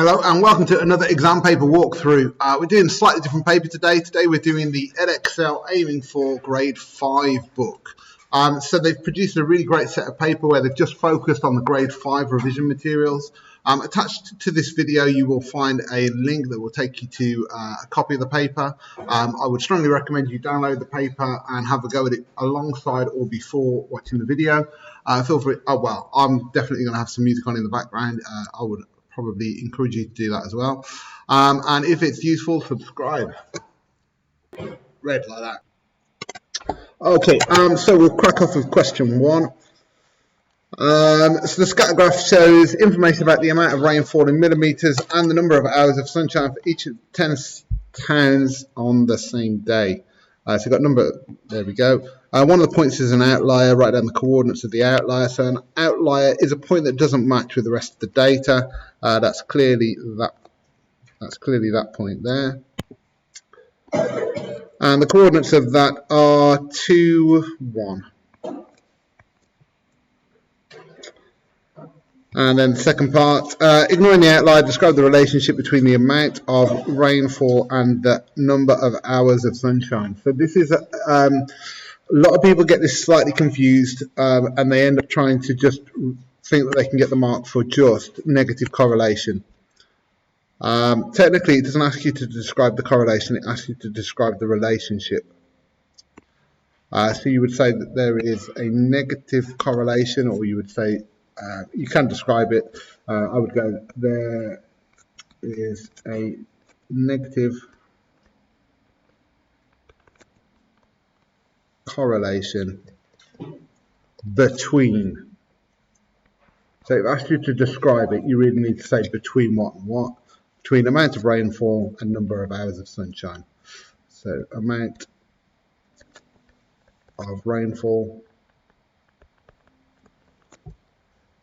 Hello and welcome to another exam paper walkthrough. We're doing a slightly different paper today. Today we're doing the Edexcel Aiming for Grade 5 book. So they've produced a really great set of paper where they've just focused on the Grade 5 revision materials. Attached to this video you will find a link that will take you to a copy of the paper. I would strongly recommend you download the paper and have a go at it alongside or before watching the video. Feel free, I'm definitely going to have some music on in the background. I would probably encourage you to do that as well. And if it's useful, subscribe. Red like that. Okay, so we'll crack off with question 1. So the scatter graph shows information about the amount of rainfall in millimetres and the number of hours of sunshine for each of 10 towns on the same day. So we've got number, there we go. One of the points is an outlier, write down the coordinates of the outlier. So an outlier is a point that doesn't match with the rest of the data. That's clearly that point there. And the coordinates of that are 2, 1. And then the second part, ignoring the outlier, describe the relationship between the amount of rainfall and the number of hours of sunshine. So this is a lot of people get this slightly confused and they end up trying to just think that they can get the mark for just negative correlation. Technically, it doesn't ask you to describe the correlation, it asks you to describe the relationship. So you would say that there is a negative correlation, or you would say you can describe it. I would go, there is a negative correlation between. So if I asked you to describe it, you really need to say between what and what. Between amount of rainfall and number of hours of sunshine. So amount of rainfall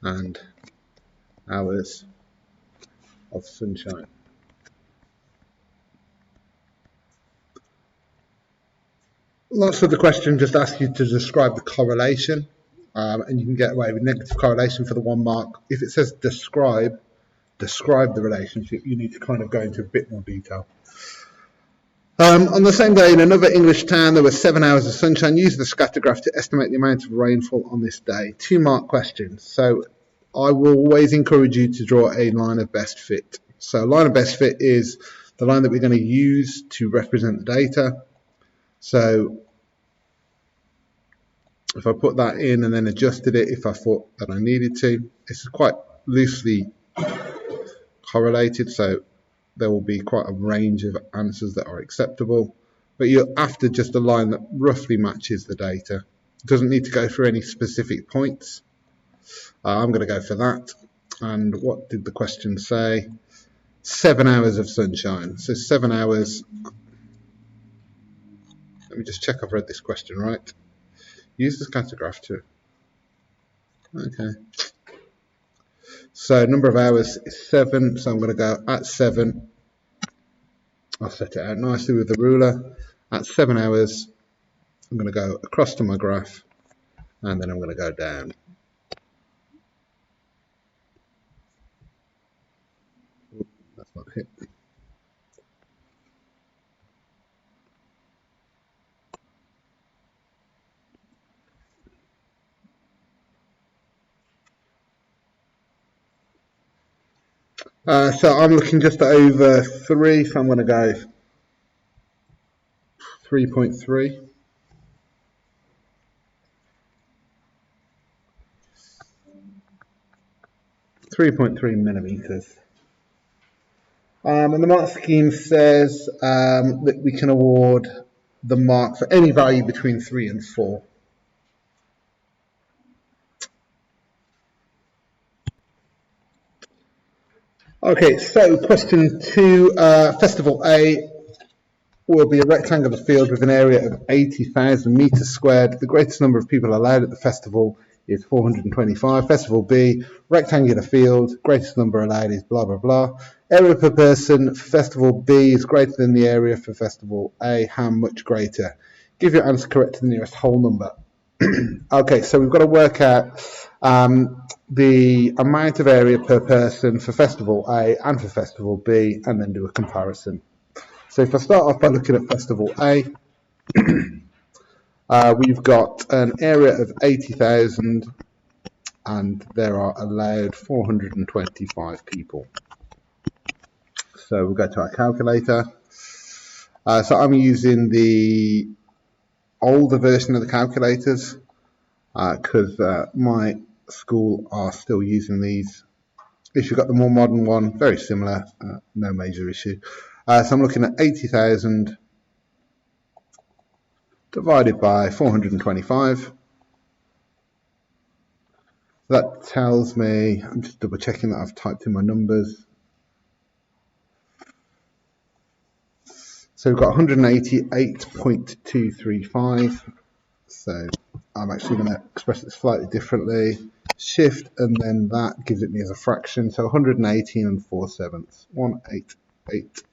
and hours of sunshine. Lots of the question just ask you to describe the correlation, and you can get away with negative correlation for the 1 mark. If it says describe the relationship, you need to kind of go into a bit more detail. On the same day in another English town there were 7 hours of sunshine. Use the scatter graph to estimate the amount of rainfall on this day. 2 mark questions. So I will always encourage you to draw a line of best fit. So line of best fit is the line that we're going to use to represent the data. So if I put that in and then adjusted it if I thought that I needed to, it's quite loosely correlated, so there will be quite a range of answers that are acceptable, but you're after just a line that roughly matches the data. It doesn't need to go through any specific points. I'm going to go for that. And what did the question say? 7 hours of sunshine. So 7 hours. Let me just check I've read this question right. Use the scatter graph too. Okay. So number of hours is 7. So I'm going to go at 7. I'll set it out nicely with the ruler. At 7 hours, I'm going to go across to my graph, and then I'm going to go down. Ooh, that's not hit. So I'm looking just over 3, so I'm going to go 3.3. 3.3 millimeters. And the mark scheme says that we can award the mark for any value between 3 and 4. Okay, so question 2, Festival A will be a rectangular field with an area of 80,000 meters squared. The greatest number of people allowed at the festival is 425. Festival B, rectangular field, greatest number allowed is blah, blah, blah. Area per person for Festival B is greater than the area for Festival A. How much greater? Give your answer correct to the nearest whole number. Okay, so we've got to work out the amount of area per person for Festival A and for Festival B, and then do a comparison. So if I start off by looking at Festival A, we've got an area of 80,000 and there are allowed 425 people. So we'll go to our calculator. So I'm using the older version of the calculators because my school are still using these. If you've got the more modern one, very similar, no major issue. So I'm looking at 80,000 divided by 425. That tells me, I'm just double checking that I've typed in my numbers. So we've got 188.235. So I'm actually going to express it slightly differently. Shift, and then that gives it me as a fraction. So 118 and 4/7, 188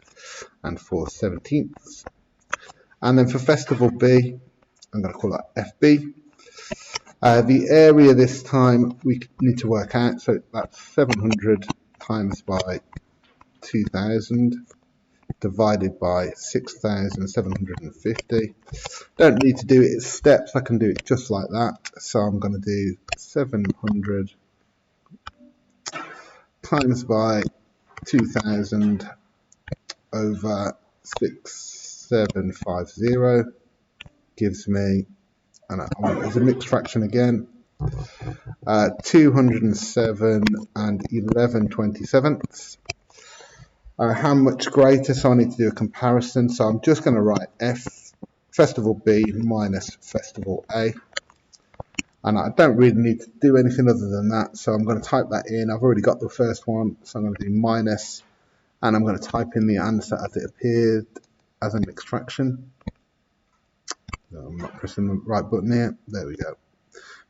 and 4/17. And then for Festival B, I'm going to call that FB. The area this time we need to work out, so that's 700 times by 2,000 divided by 6,750. Don't need to do it in steps, I can do it just like that. So I'm going to do 700 times by 2,000 over 6750 gives me, and I want it as a mixed fraction again, 207 and 11/27. How much greater? So I need to do a comparison. So I'm just going to write Festival B minus Festival A. And I don't really need to do anything other than that. So I'm going to type that in. I've already got the first one. So I'm going to do minus. And I'm going to type in the answer as it appeared as a mixed fraction. So I'm not pressing the right button here. There we go.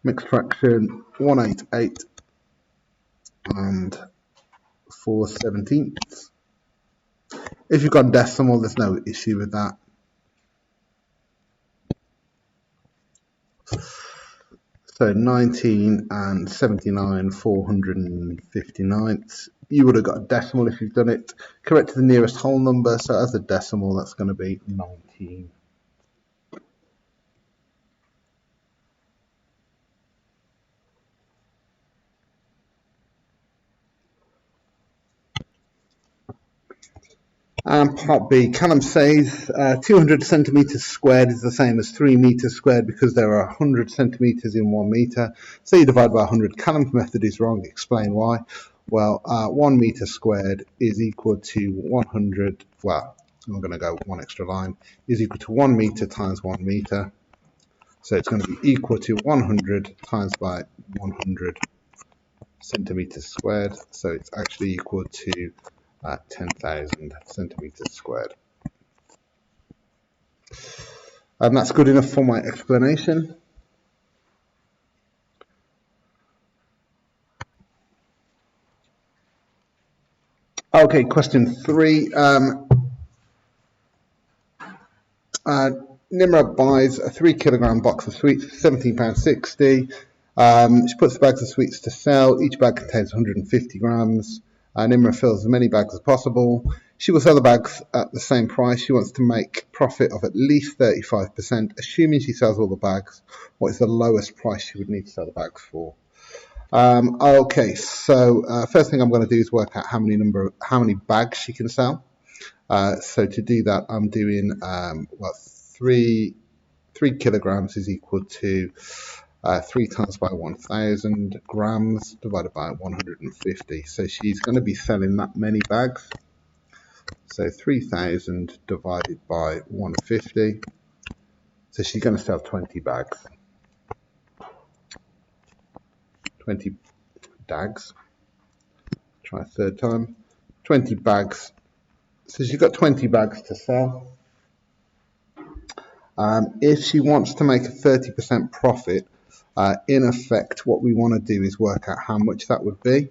Mixed fraction 188 and 4/17. If you've got decimal, there's no issue with that. So 19 and 79 459ths. You would have got a decimal if you've done it correct to the nearest whole number. So as a decimal, that's going to be 19. And part B, Callum says 200 centimetres squared is the same as 3 metres squared because there are 100 centimetres in 1 metre. So you divide by 100. Callum's method is wrong. Explain why. Well, 1 metre squared is equal to 100. Well, I'm going to go one extra line. Is equal to 1 metre times 1 metre. So it's going to be equal to 100 times by 100 centimetres squared. So it's actually equal to 10,000 centimetres squared. And that's good enough for my explanation. Okay, question 3. Nimra buys a 3 kilogram box of sweets for £17.60. She puts the bags of sweets to sell. Each bag contains 150 grams. Nimra fills as many bags as possible. She will sell the bags at the same price. She wants to make profit of at least 35%. Assuming she sells all the bags, what is the lowest price she would need to sell the bags for? Okay, so first thing I'm going to do is work out how many bags she can sell. So to do that, I'm doing 3 kilograms is equal to 3 times by 1,000 grams divided by 150. So she's going to be selling that many bags. So 3,000 divided by 150. So she's going to sell 20 bags. 20 bags. Try a third time. 20 bags. So she's got 20 bags to sell. If she wants to make a 30% profit, in effect, what we want to do is work out how much that would be.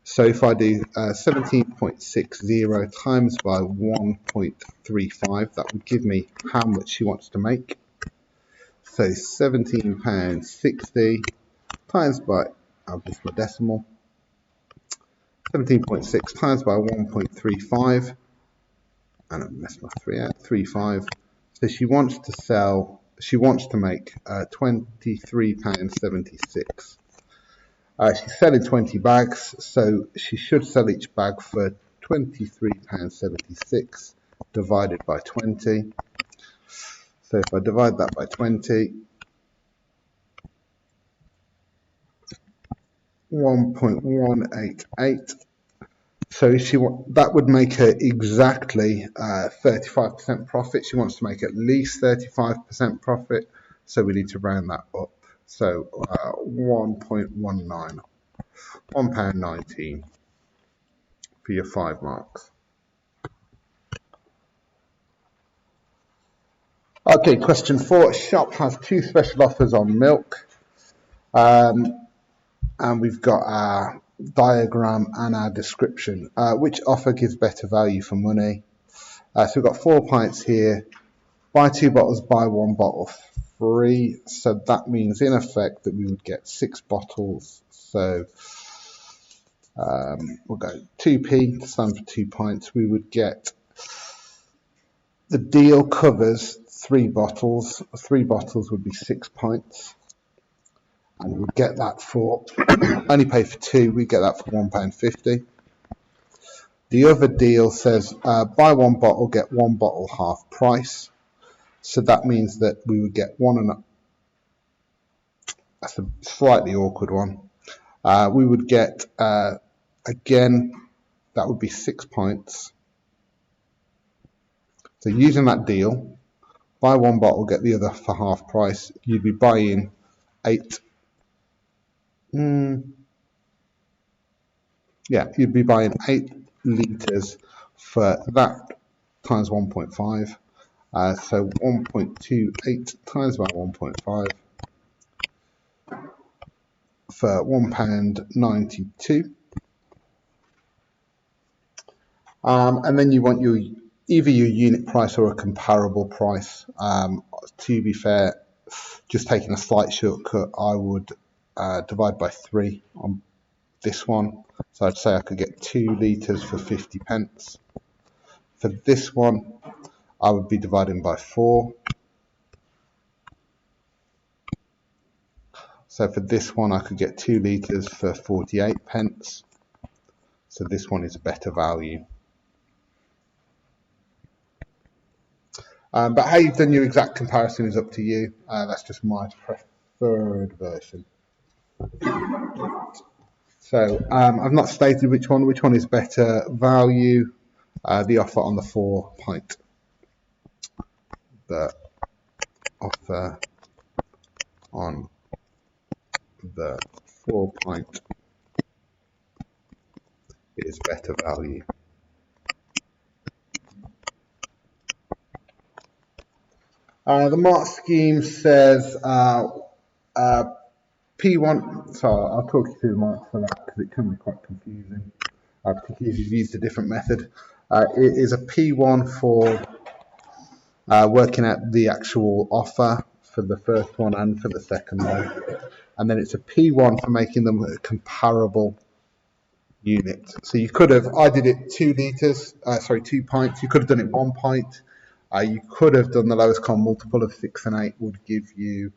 So if I do 17.60 times by 1.35, that would give me how much she wants to make. So £17.60 times by, I'll just my decimal, 17.6 times by 1.35, and I messed my 3 out, 35. So she wants to make £23.76. She's selling 20 bags, so she should sell each bag for £23.76 divided by 20. So if I divide that by 20, 1.188. So that would make her exactly 35% profit. She wants to make at least 35% profit, so we need to round that up. So 1.19, £1.19 for your 5 marks. Okay, question 4. Shop has 2 special offers on milk. And we've got our diagram and our description. Which offer gives better value for money? So we've got 4 pints here. Buy 2 bottles, buy 1 bottle free. So that means in effect that we would get 6 bottles. So we'll go 2p, stands for 2 pints. We would get, the deal covers 3 bottles. 3 bottles would be 6 pints. And we'd get that for, only pay for 2, we get that for £1.50. The other deal says buy 1 bottle, get 1 bottle half price. So that means that we would get that's a slightly awkward one. We would get, again, that would be 6 pints. So using that deal, buy 1 bottle, get the other for half price, you'd be buying 8. You'd be buying 8 litres for that times 1.5. So 1.28 times by 1.5 for £1.92. And then you want either your unit price or a comparable price. To be fair, just taking a slight shortcut, I would divide by 3 on this one. So I'd say I could get 2 litres for 50 pence. For this one, I would be dividing by 4. So for this one, I could get 2 litres for 48 pence. So this one is a better value. But how you've done your exact comparison is up to you. That's just my preferred version. So I've not stated which one is better value. The offer on the 4 pint. The offer on the 4 pint is better value. The mark scheme says P1, so I'll talk you through the marks for that because it can be quite confusing, particularly if you've used a different method. It is a P1 for working out the actual offer for the first one and for the second one. And then it's a P1 for making them a comparable unit. So you could have, I did it 2 pints. You could have done it 1 pint. You could have done the lowest common multiple of 6 and 8 would give you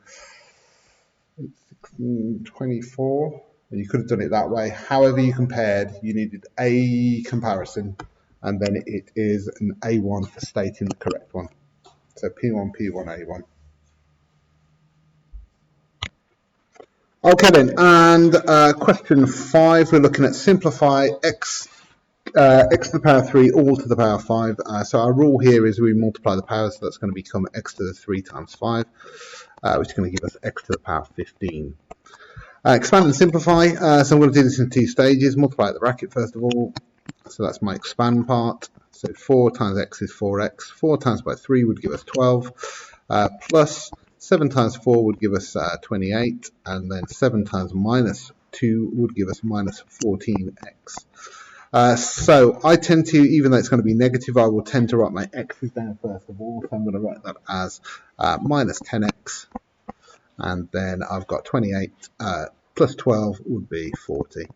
24. You could have done it that way. However you compared, you needed a comparison, and then it is an A1 for stating the correct one. So P1, P1, A1. Okay then, and question 5, we're looking at simplify x to the power 3 all to the power 5. So our rule here is we multiply the powers, so that's going to become x to the 3 times 5, which is going to give us x to the power 15. Expand and simplify, so I'm going to do this in 2 stages. Multiply at the bracket first of all, so that's my expand part. So 4 times x is 4x, 4 times by 3 would give us 12, plus 7 times 4 would give us 28, and then 7 times minus 2 would give us minus 14x. So I tend to, even though it's going to be negative, I will tend to write my x's down first of all. So I'm going to write that as minus 10x and then I've got 28 plus 12 would be 40.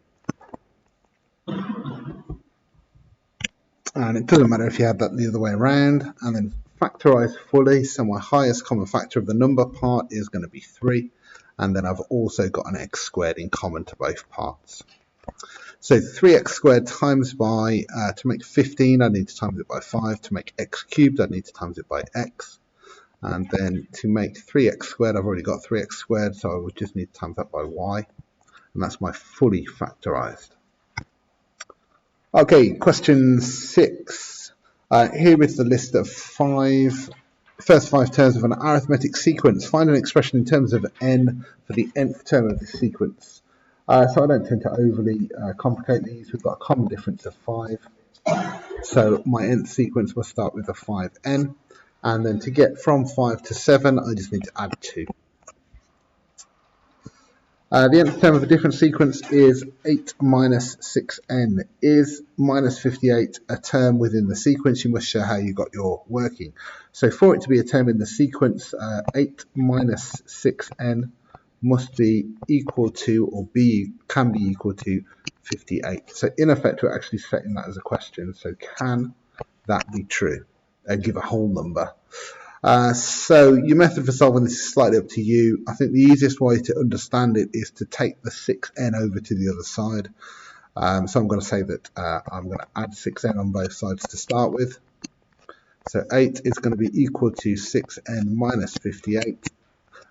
And it doesn't matter if you have that the other way around. And then factorise fully, so my highest common factor of the number part is going to be 3. And then I've also got an x squared in common to both parts. So 3x squared times by, to make 15, I need to times it by 5. To make x cubed, I need to times it by x. And then to make 3x squared, I've already got 3x squared, so I would just need to times that by y. And that's my fully factorised. Okay, question 6. Here is the list of first five terms of an arithmetic sequence. Find an expression in terms of n for the nth term of this sequence. So I don't tend to overly complicate these. We've got a common difference of 5. So my nth sequence must start with a 5n. And then to get from 5 to 7, I just need to add 2. The nth term of a different sequence is 8 minus 6n. Is minus 58 a term within the sequence? You must show how you got your working. So for it to be a term in the sequence, 8 minus 6n must be equal to, or can be equal to 58. So in effect, we're actually setting that as a question. So can that be true? Give a whole number. So your method for solving this is slightly up to you. I think the easiest way to understand it is to take the 6n over to the other side. So I'm going to say that I'm going to add 6n on both sides to start with. So 8 is going to be equal to 6n minus 58.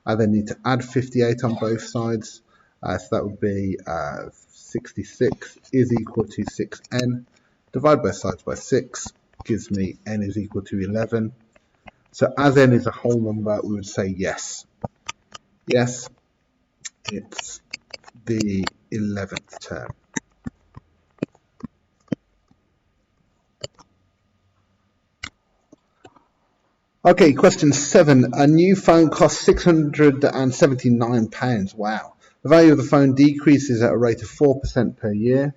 I then need to add 58 on both sides. So that would be 66 is equal to 6n. Divide both sides by 6 gives me n is equal to 11. So as n is a whole number, we would say yes. Yes, it's the 11th term. Okay, question 7. A new phone costs £679. Wow. The value of the phone decreases at a rate of 4% per year.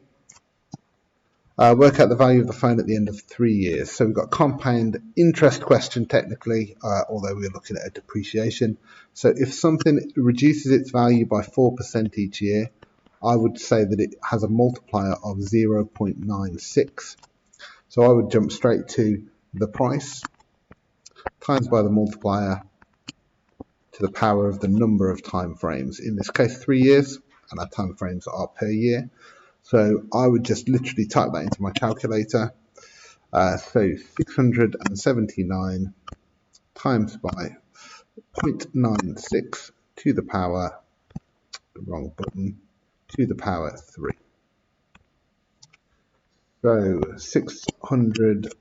Work out the value of the phone at the end of 3 years. So we've got compound interest question technically, although we're looking at a depreciation. So if something reduces its value by 4% each year, I would say that it has a multiplier of 0.96. So I would jump straight to the price times by the multiplier to the power of the number of time frames. In this case, 3 years, and our time frames are per year. So I would just literally type that into my calculator. So 679 times by 0.96 to the power, wrong button, to the power 3. So £600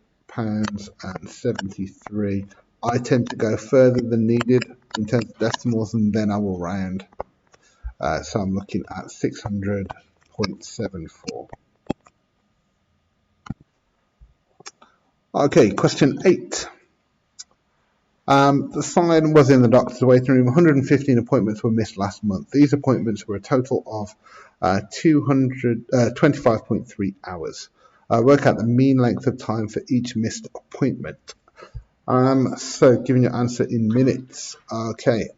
and 73. I tend to go further than needed in terms of decimals, and then I will round. So I'm looking at 600.74. Okay, question 8. The sign was in the doctor's waiting room. 115 appointments were missed last month. These appointments were a total of 25.3 hours. Work out the mean length of time for each missed appointment. So giving your answer in minutes. Okay,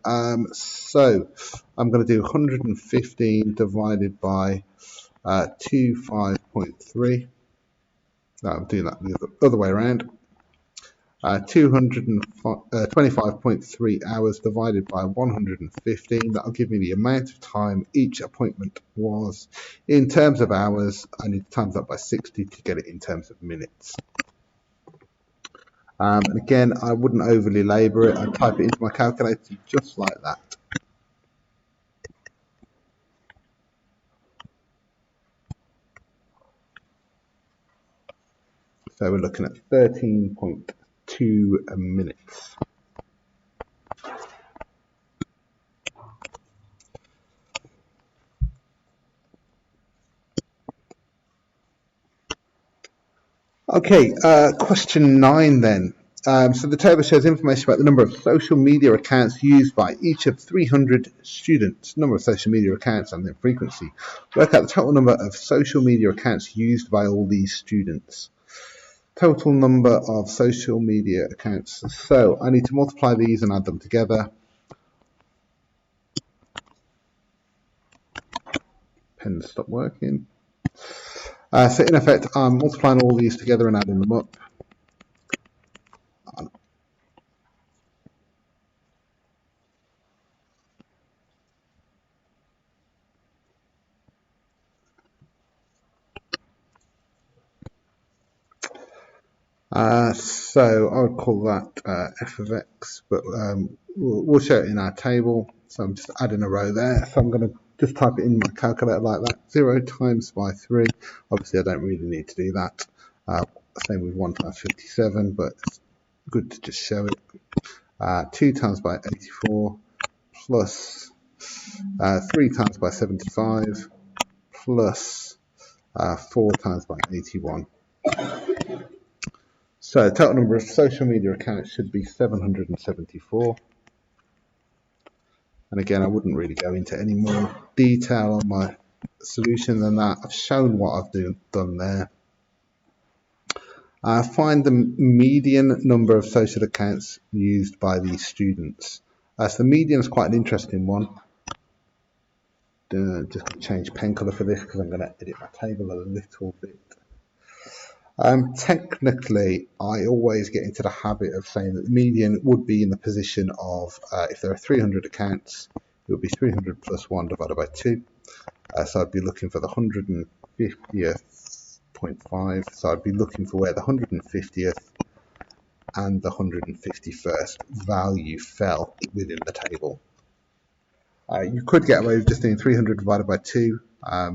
so I'm going to do 115 divided by 25.3. No, I'm doing that the other way around. 225.3 hours divided by 115. That'll give me the amount of time each appointment was. In terms of hours, I need to times that by 60 to get it in terms of minutes. And again, I wouldn't overly labour it. I'd type it into my calculator just like that. So we're looking at 13.2 minutes. Okay, question 9 then. So the table shows information about the number of social media accounts used by each of 300 students. Number of social media accounts and their frequency. Work out the total number of social media accounts used by all these students. Total number of social media accounts. So I need to multiply these and add them together. pen stopped working. So in effect, I'm multiplying all these together and adding them up. So I would call that f of x, but we'll show it in our table. So I'm just adding a row there. So I'm going to just type it in my calculator like that. 0 times by 3. Obviously, I don't really need to do that. Same with 1 times 57, but it's good to just show it. 2 times by 84 plus 3 times by 75 plus 4 times by 81. So the total number of social media accounts should be 774. And again, I wouldn't really go into any more detail on my solution than that. I've shown what I've done there. Find the median number of social accounts used by these students. So the median is quite an interesting one. Just going to change pen colour for this because I'm going to edit my table a little bit. Technically, I always get into the habit of saying that the median would be in the position of, if there are 300 accounts, it would be 300 plus 1 divided by 2. So I'd be looking for the 150th 0.5. So I'd be looking for where the 150th and the 151st value fell within the table. You could get away with just doing 300 divided by 2. I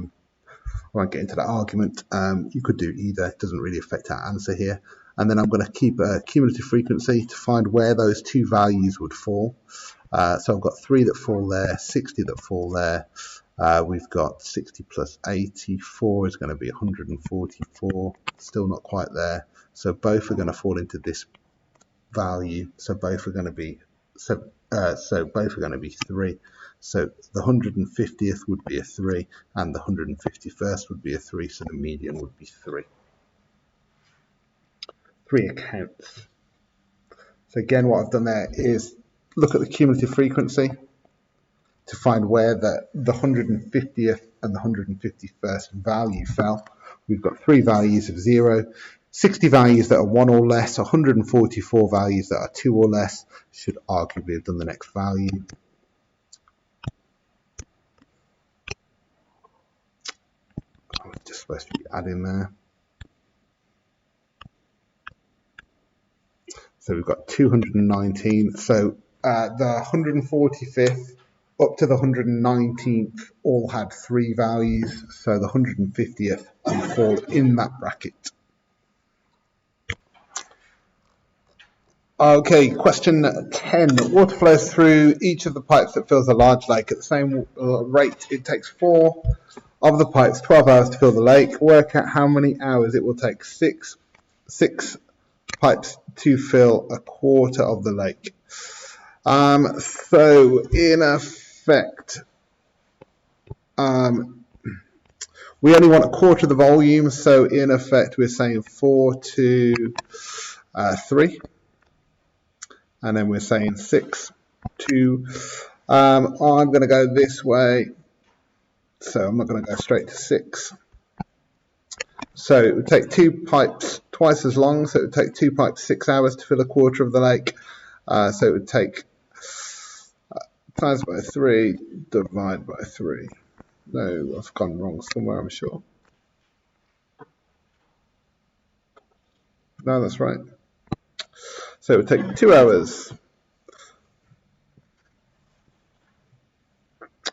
won't get into that argument. You could do either. It doesn't really affect our answer here. And then I'm going to keep a cumulative frequency to find where those two values would fall. So I've got 3 that fall there, 60 that fall there. We've got 60 plus 84 is going to be 144. Still not quite there. So both are going to fall into this value. So both are going to be both are going to be 3. So the 150th would be a 3 and the 151st would be a 3, so the median would be 3. 3 accounts. So again, what I've done there is look at the cumulative frequency to find where the 150th and the 151st value fell. We've got 3 values of 0, 60 values that are 1 or less, 144 values that are 2 or less. Should arguably have done the next value. I was just supposed to be adding there. So we've got 219. So the 145th up to the 119th all had 3 values. So the 150th will fall in that bracket. Okay, question 10. Water flows through each of the pipes that fills a large lake at the same rate. It takes 4 of the pipes 12 hours to fill the lake. Work out how many hours it will take 6 pipes to fill a quarter of the lake. So in effect, we only want a quarter of the volume. So in effect, we're saying 4 to 3. And then we're saying 6 to, I'm going to go this way, so I'm not going to go straight to 6. So it would take 2 pipes twice as long, so it would take 2 pipes 6 hours to fill a quarter of the lake. So it would take times by 3, divide by 3. No, I've gone wrong somewhere, I'm sure. No, that's right. So it would take 2 hours.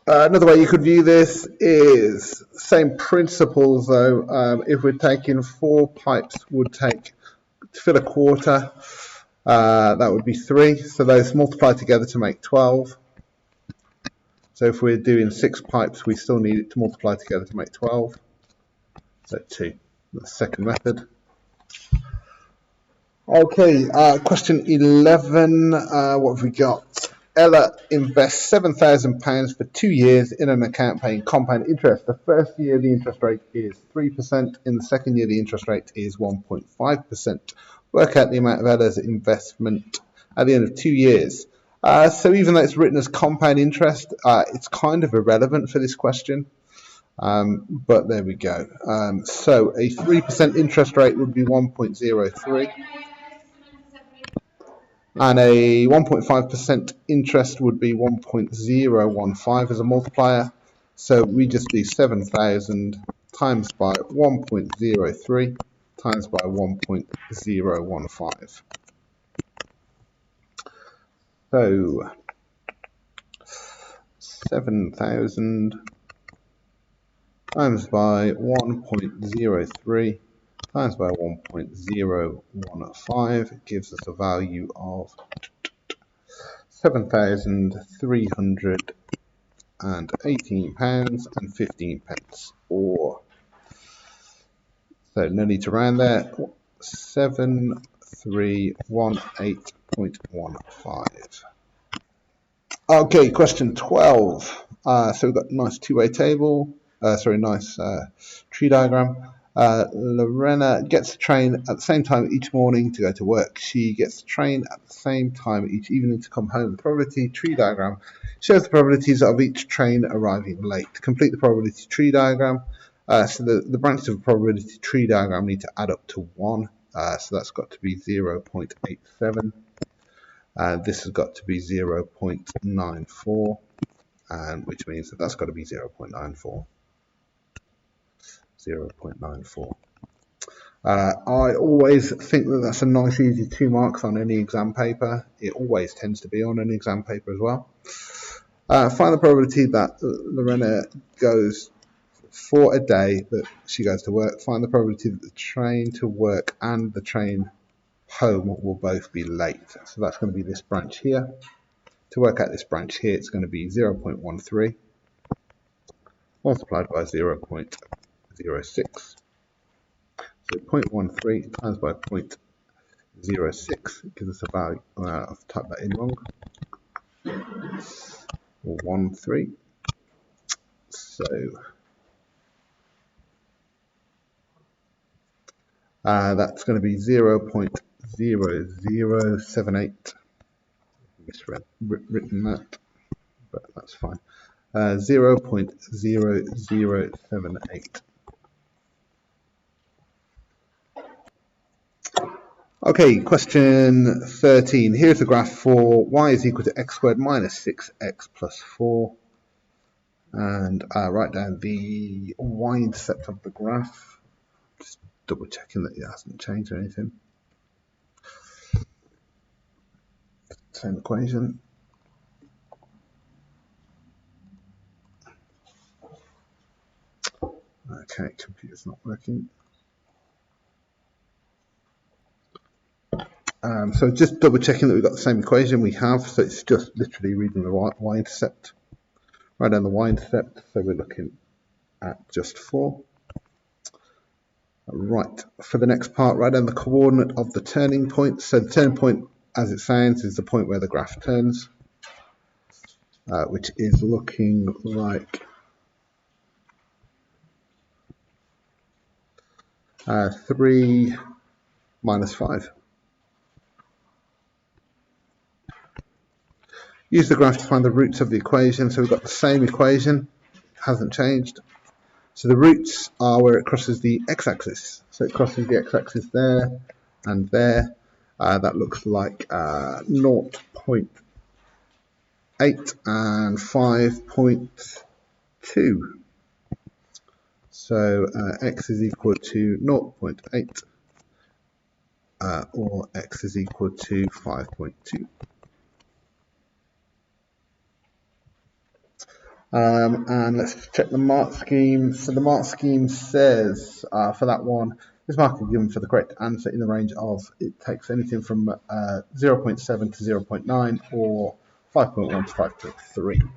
Another way you could view this is same principles though. If we're taking 4 pipes would take to fill a quarter, that would be 3. So those multiply together to make 12. So if we're doing 6 pipes, we still need it to multiply together to make 12. So 2. The second method. Okay, question 11. What have we got? Ella invests £7,000 for 2 years in an account paying compound interest. The first year the interest rate is 3%. In the second year the interest rate is 1.5%. Work out the amount of Ella's investment at the end of 2 years. So even though it's written as compound interest, it's kind of irrelevant for this question. But there we go. So a 3% interest rate would be 1.03. And a 1.5% interest would be 1.015 as a multiplier. So we just do 7,000 times by 1.03 times by 1.015. So 7,000 times by 1.03 times by 1.015 gives us a value of 7,318 pounds and 15 pence, or, so no need to round there, 7318.15. Okay, question 12. So we've got a nice two-way table, nice tree diagram. Lorena gets the train at the same time each morning to go to work. She gets the train at the same time each evening to come home. The probability tree diagram shows the probabilities of each train arriving late. To complete the probability tree diagram, so the branches of a probability tree diagram need to add up to 1. So that's got to be 0.87. This has got to be 0.94, which means that that's got to be 0.94. 0.94. I always think that that's a nice easy 2 marks on any exam paper. It always tends to be on an exam paper as well. Find the probability that Lorena goes for a day that she goes to work. Find the probability that the train to work and the train home will both be late. So that's going to be this branch here. To work out this branch here, it's going to be 0.13 multiplied by 0.06. So 0.13 times by 0.06 gives us a value, I've typed that in wrong, 13. So that's going to be 0.0078. Miswritten that, but that's fine. 0.0078. Okay, question 13. Here's the graph for y is equal to x squared minus 6x plus 4. And write down the y-intercept of the graph. Just double checking that it hasn't changed or anything. Same equation. Okay, computer's not working. So just double checking that we've got the same equation we have, so it's just literally reading the y-intercept. Write down the y-intercept, so we're looking at just 4. Right, for the next part, write down the coordinate of the turning point. So the turning point, as it sounds, is the point where the graph turns, which is looking like 3 minus 5. Use the graph to find the roots of the equation. So we've got the same equation, hasn't changed. So the roots are where it crosses the x-axis. So it crosses the x-axis there and there. That looks like 0.8 and 5.2. So x is equal to 0.8 or x is equal to 5.2. And let's check the mark scheme. So the mark scheme says for that one, this mark is given for the correct answer in the range of, it takes anything from 0.7 to 0.9 or 5.1 to 5.3.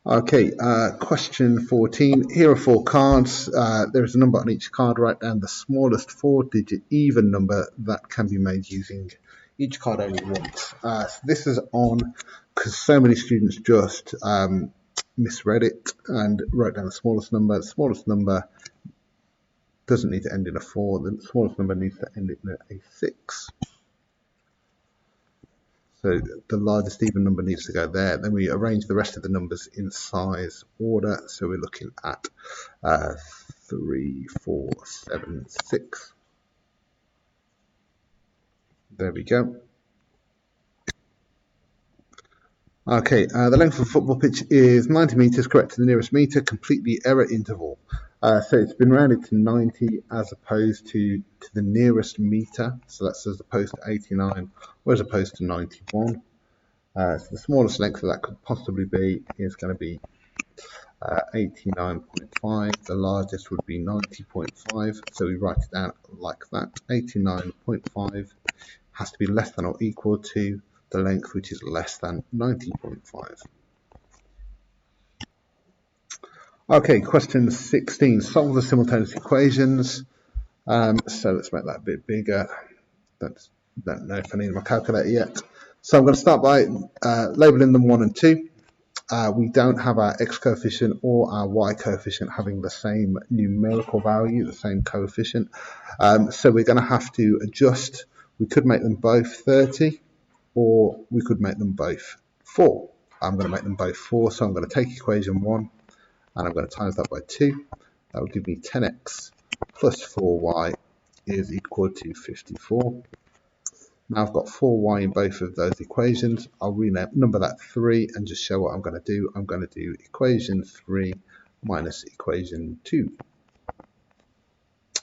Okay, question 14. Here are 4 cards. There is a number on each card. Write down the smallest 4-digit even number that can be made using each card only once. So this is on because so many students just misread it and wrote down the smallest number. The smallest number doesn't need to end in a 4. The smallest number needs to end in a 6. So the largest even number needs to go there. Then we arrange the rest of the numbers in size order. So we're looking at 3, 4, 7, 6. There we go. Okay, the length of a football pitch is 90 meters, correct to the nearest meter, complete the error interval. So it's been rounded to 90 as opposed to the nearest meter. So that's as opposed to 89 or as opposed to 91. So the smallest length that could possibly be is going to be 89.5. The largest would be 90.5. So we write it down like that. 89.5 has to be less than or equal to the length, which is less than 90.5. Okay, question 16. Solve the simultaneous equations. So let's make that a bit bigger. Don't know if I need my calculator yet. So I'm going to start by labeling them 1 and 2. We don't have our x coefficient or our y coefficient having the same numerical value, the same coefficient. So we're going to have to adjust. We could make them both 30. Or we could make them both 4. I'm going to make them both 4, so I'm going to take equation 1 and I'm going to times that by 2. That will give me 10x plus 4y is equal to 54. Now I've got 4y in both of those equations. I'll renumber that 3 and just show what I'm going to do. I'm going to do equation 3 minus equation 2.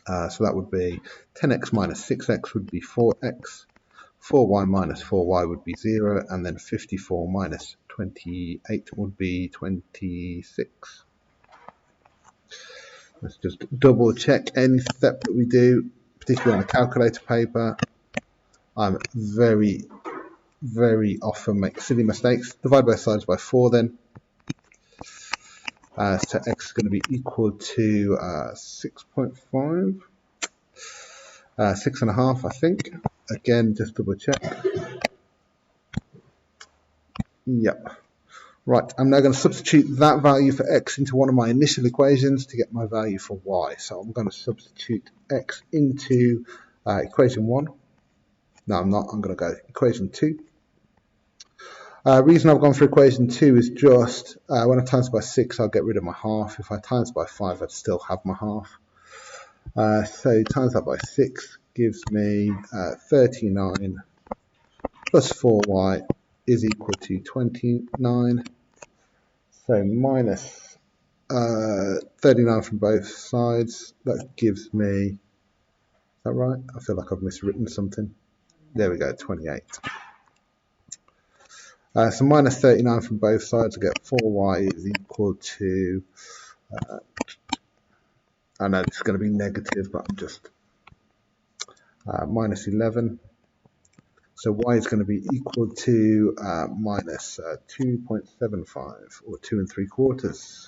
So that would be 10x minus 6x would be 4x. 4y minus 4y would be 0, and then 54 minus 28 would be 26. Let's just double check any step that we do, particularly on the calculator paper. I'm very often make silly mistakes. Divide both sides by 4 then. So x is going to be equal to 6.5. 6.5, I think. Again, just double check. Yep. Right, I'm now going to substitute that value for x into one of my initial equations to get my value for y. So I'm going to substitute x into equation 1. No, I'm not. I'm going to go equation 2. Reason I've gone for equation 2 is just when I times by 6, I'll get rid of my half. If I times by 5, I'd still have my half. So times that by 6 gives me 39 plus 4y is equal to 29. So minus 39 from both sides. That gives me, is that right? I feel like I've miswritten something. There we go, 28. So minus 39 from both sides, I get 4y is equal to, I know it's going to be negative, but I'm just minus 11. So y is going to be equal to minus 2.75 or 2 3/4.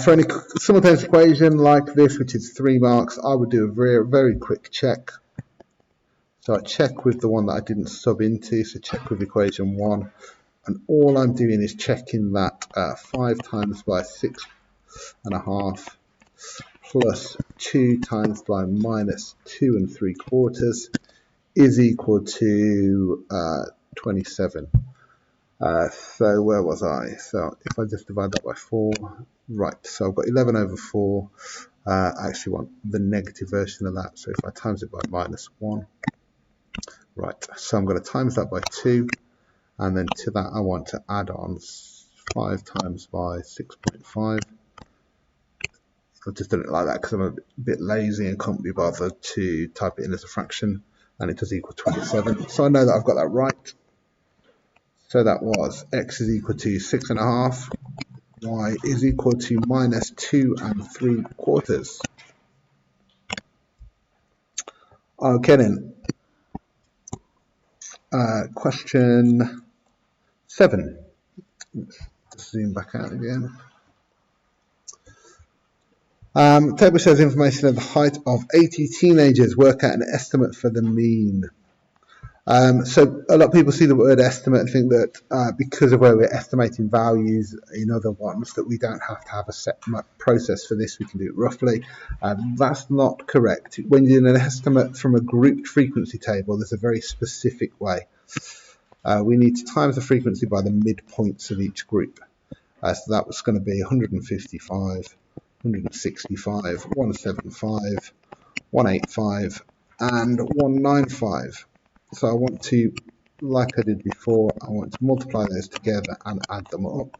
For any simultaneous equation like this, which is 3 marks, I would do a very quick check. So I check with the one that I didn't sub into, so check with equation 1. And all I'm doing is checking that 5 times by 6.5 plus 2 times by minus 2 3/4 is equal to 27. So where was I? So if I just divide that by 4, right, so I've got 11 over 4. I actually want the negative version of that, so if I times it by minus 1, right, so I'm going to times that by 2, and then to that I want to add on 5 times by 6.5. I've just done it like that because I'm a bit lazy and can't be bothered to type it in as a fraction, and it does equal 27. So I know that I've got that right. So that was x is equal to 6.5, y is equal to minus 2 3/4. Okay then. Question 7. Let's zoom back out again. Table shows information of the height of 80 teenagers. Work out an estimate for the mean. So a lot of people see the word estimate and think that because of where we're estimating values in other ones, that we don't have to have a set process for this, we can do it roughly. That's not correct. When you're doing an estimate from a grouped frequency table, there's a very specific way. We need to times the frequency by the midpoints of each group. So that was going to be 155, 165, 175, 185 and 195. So I want to, like I did before, I want to multiply those together and add them up.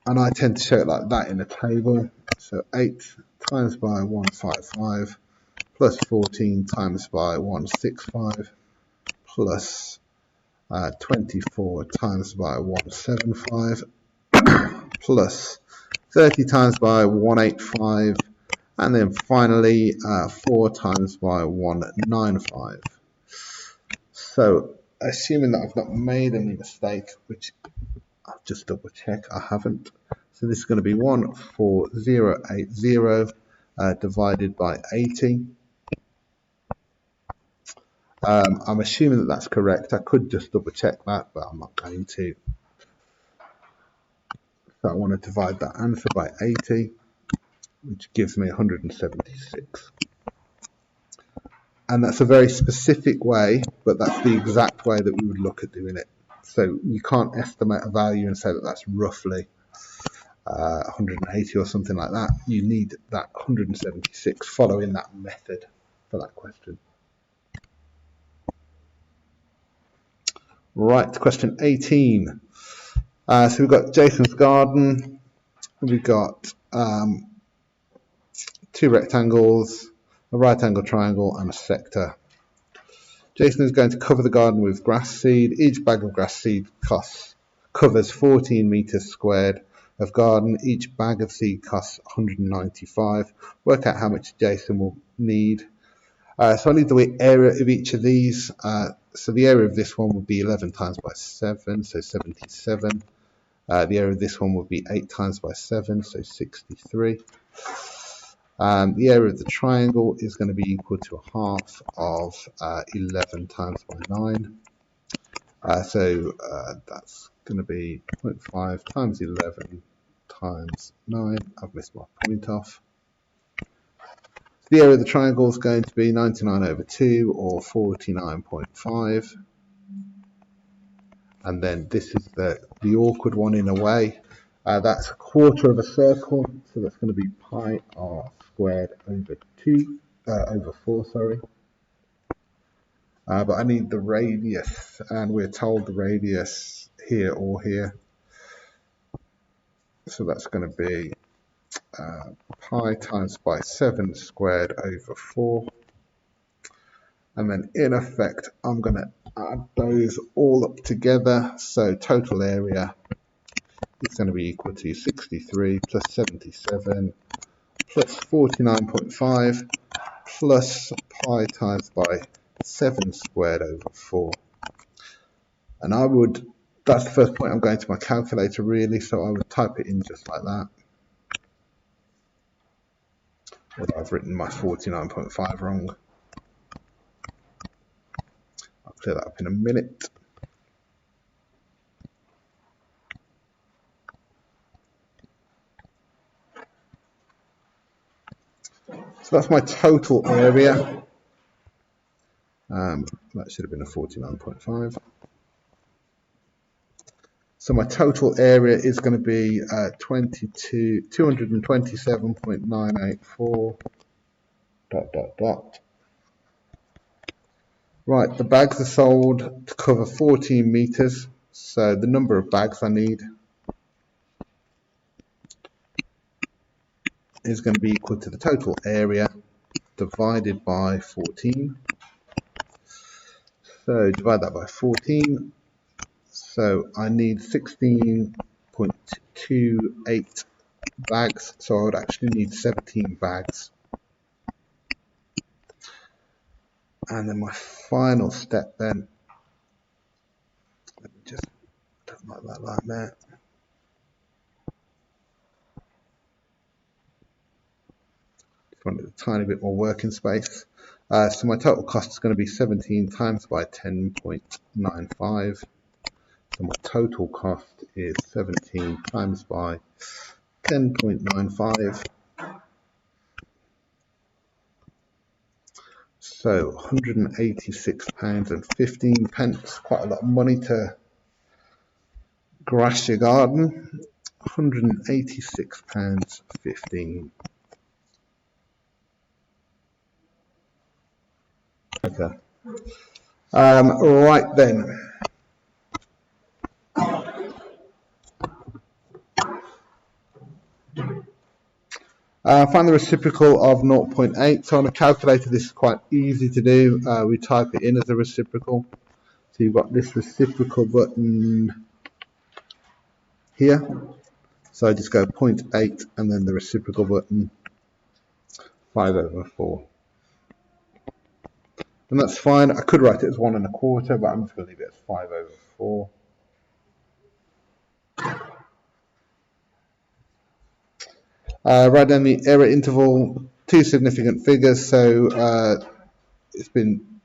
And I tend to show it like that in a table. So 8 times by 155 plus 14 times by 165 plus 24 times by 175 plus 30 times by 185 and then finally 4 times by 195. So assuming that I've not made any mistake, which I'll just double check I haven't. So this is going to be 14080 divided by 80. I'm assuming that that's correct. I could just double check that, but I'm not going to. So I want to divide that answer by 80, which gives me 176. And that's a very specific way, but that's the exact way that we would look at doing it. So you can't estimate a value and say that that's roughly 180 or something like that. You need that 176 following that method for that question. Right, question 18. So we've got Jason's garden, we've got 2 rectangles, a right angle triangle and a sector. Jason is going to cover the garden with grass seed. Each bag of grass seed covers 14 meters squared of garden. Each bag of seed costs 195. Work out how much Jason will need. So I need the area of each of these. So the area of this one would be 11 times by 7, so 77. The area of this one would be 8 times by 7, so 63. The area of the triangle is going to be equal to a half of 11 times by 9. So that's going to be 0.5 times 11 times 9. I've missed my point off. The area of the triangle is going to be 99 over 2 or 49.5. And then this is the awkward one in a way. That's a quarter of a circle, so that's going to be pi r squared over 4, sorry. But I need the radius, and we're told the radius here or here. So that's going to be pi times by 7 squared over 4. And then in effect, I'm going to add those all up together. So total area is going to be equal to 63 plus 77 plus 49.5 plus pi times by 7 squared over 4. And that's the first point I'm going to my calculator really, so I would type it in just like that. Although I've written my 49.5 wrong. I'll clear that up in a minute. So that's my total area. That should have been a 49.5. So my total area is going to be 227.984 ... Right, the bags are sold to cover 14 meters. So the number of bags I need is going to be equal to the total area divided by 14. So divide that by 14. So I need 16.28 bags. So I would actually need 17 bags. And then my final step then, let me just like that like that. wanted a tiny bit more working space. So my total cost is going to be 17 times by 10.95. So my total cost is 17 times by 10.95. So £186.15. Quite a lot of money to grass your garden. £186.15. Okay. Right then. Find the reciprocal of 0.8. So on a calculator, this is quite easy to do. We type it in as a reciprocal. So you've got this reciprocal button here. So I just go 0.8 and then the reciprocal button 5/4. And that's fine. I could write it as 1 1/4, but I'm just going to leave it as 5/4. Write down the error interval, 2 significant figures. So it's been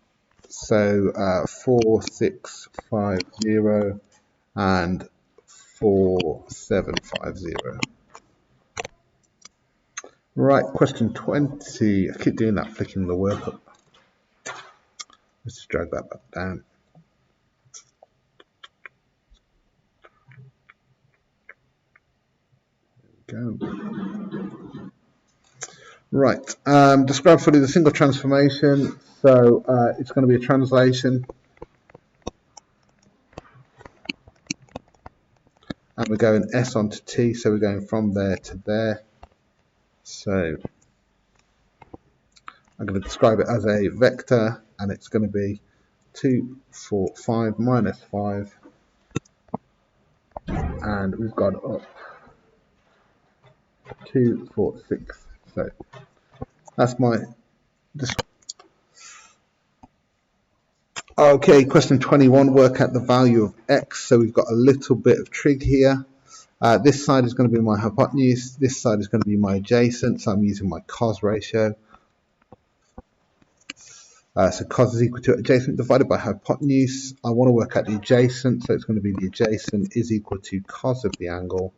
4650 and 4750. Right, question 20. I keep doing that, flicking the work up. Let's just drag that back down. There we go. Right, describe fully the single transformation. So it's going to be a translation. And we're going S onto T, so we're going from there to there. So I'm going to describe it as a vector, and it's going to be 2, 4, 5 minus 5. And we've got up 2, 4, 6. So that's my okay, question 21, work out the value of x. So we've got a little bit of trig here. This side is going to be my hypotenuse, this side is going to be my adjacent, so I'm using my cos ratio. So cos is equal to adjacent divided by hypotenuse. I want to work out the adjacent, so it's going to be the adjacent is equal to cos of the angle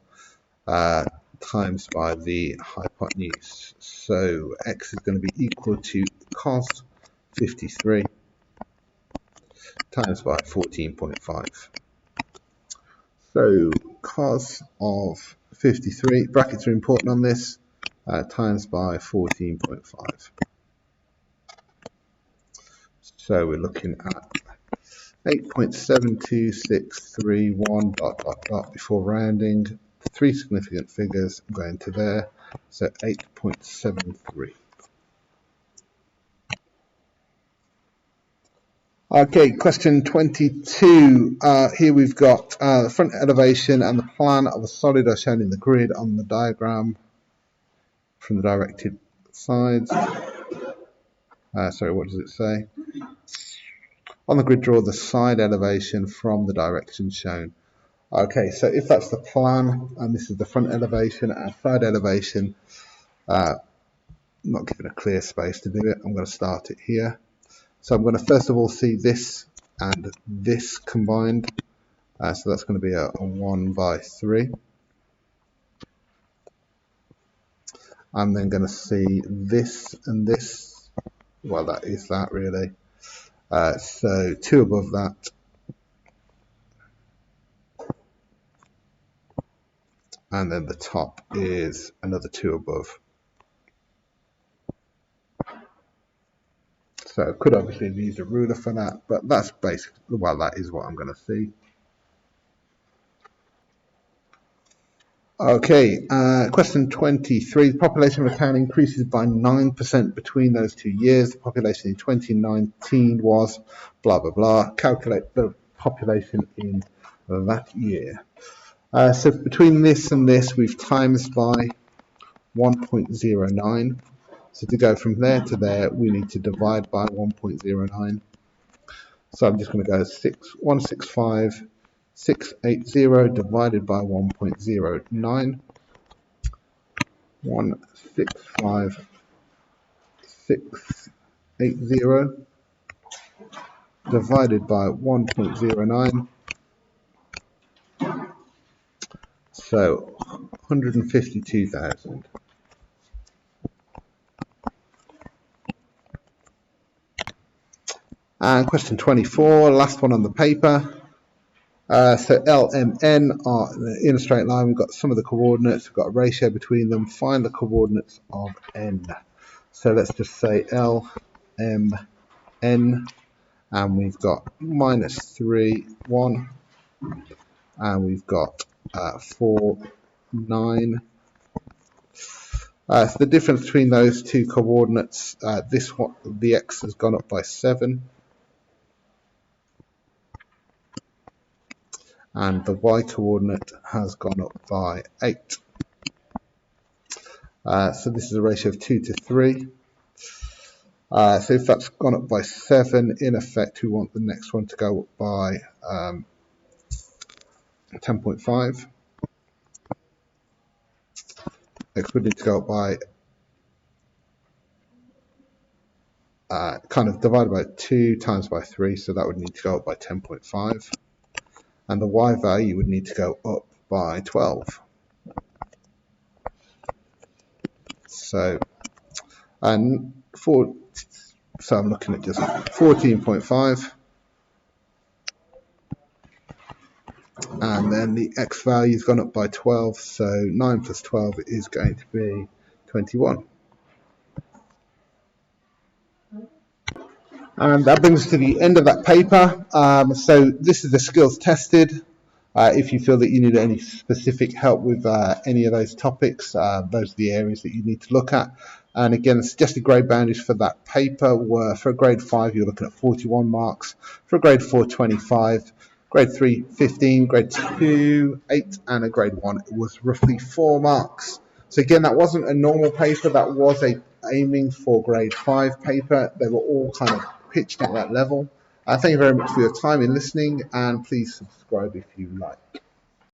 times by the hypotenuse. So x is going to be equal to cos 53 times by 14.5. So cos of 53, brackets are important on this, times by 14.5. So we're looking at 8.72631 ... before rounding. 3 significant figures going to there, so 8.73. Okay, question 22. Here we've got the front elevation and the plan of a solid are shown in the grid on the diagram from the directed sides. Sorry, what does it say? On the grid, draw the side elevation from the direction shown. Okay, so if that's the plan, and this is the front elevation and side elevation, not given a clear space to do it, I'm going to start it here. So I'm going to first of all see this and this combined. So that's going to be a 1/3. I'm then going to see this and this. Well, that is that really. So 2 above that. And then the top is another 2 above. So I could obviously have used a ruler for that, but that's basically, well, that is what I'm going to see. Okay, question 23. The population of a town increases by 9% between those 2 years. The population in 2019 was blah, blah, blah. Calculate the population in that year. So between this and this, we've times by 1.09. So to go from there to there, we need to divide by 1.09. So I'm just going to go 165,680 divided by 1.09. 165,680 680 divided by 1.09, so 152,000. And question 24, last one on the paper. So L, M, N are in a straight line. We've got some of the coordinates. We've got a ratio between them. Find the coordinates of N. So let's just say L, M, N. And we've got -3, 1. And we've got 4, 9. So the difference between those two coordinates, this one, the X has gone up by 7. And the Y coordinate has gone up by 8. So this is a ratio of 2 to 3. So if that's gone up by 7, in effect, we want the next one to go up by 10.5. X would need to go up by kind of divided by 2 times by 3, so that would need to go up by 10.5. And the Y value would need to go up by 12. So, so I'm looking at just 14.5. And then the X value has gone up by 12, so 9 plus 12 is going to be 21. And that brings us to the end of that paper. So this is the skills tested. If you feel that you need any specific help with any of those topics, those are the areas that you need to look at. And again, the suggested grade boundaries for that paper were, for a grade 5, you're looking at 41 marks. For a grade 4, 25. Grade 3, 15. Grade 2, 8. And a grade 1 was roughly 4 marks. So again, that wasn't a normal paper. That was aiming for grade 5 paper. They were all kind of pitched at that level. Thank you very much for your time in listening, and please subscribe if you like.